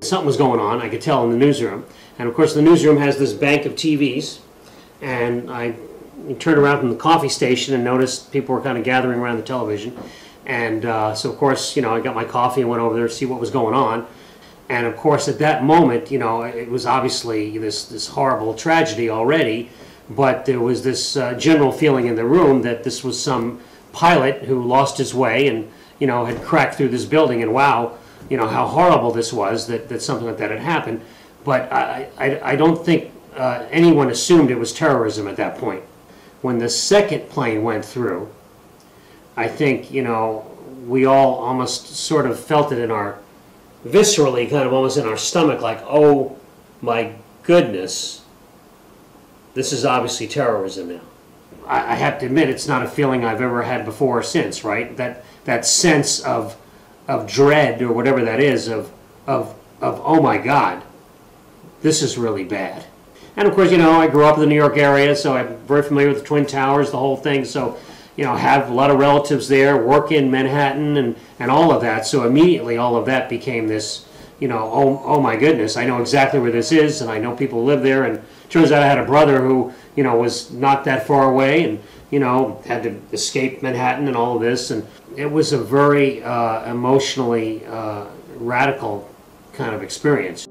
something was going on. I could tell in the newsroom. And of course the newsroom has this bank of TVs, and I turned around from the coffee station and noticed people were kind of gathering around the television. And so of course, you know, I got my coffee and went over there to see what was going on. And of course at that moment, you know, it was obviously this horrible tragedy already, but there was this general feeling in the room that this was some pilot who lost his way and, you know, had cracked through this building, and wow, you know, how horrible this was that something like that had happened. But I don't think anyone assumed it was terrorism at that point. When the second plane went through, I think, you know, we all almost sort of felt it in our, viscerally, kind of almost in our stomach, like, oh my goodness, this is obviously terrorism now. I have to admit, it's not a feeling I've ever had before or since, right? That sense of dread, or whatever that is, of oh my God, this is really bad. And of course, you know, I grew up in the New York area, so I'm very familiar with the Twin Towers, the whole thing. So, you know, have a lot of relatives there, work in Manhattan, and all of that. So immediately all of that became this, you know, oh my goodness, I know exactly where this is, and I know people who live there. And it turns out I had a brother who, you know, was not that far away, and, you know, had to escape Manhattan and all of this. And it was a very emotionally radical kind of experience.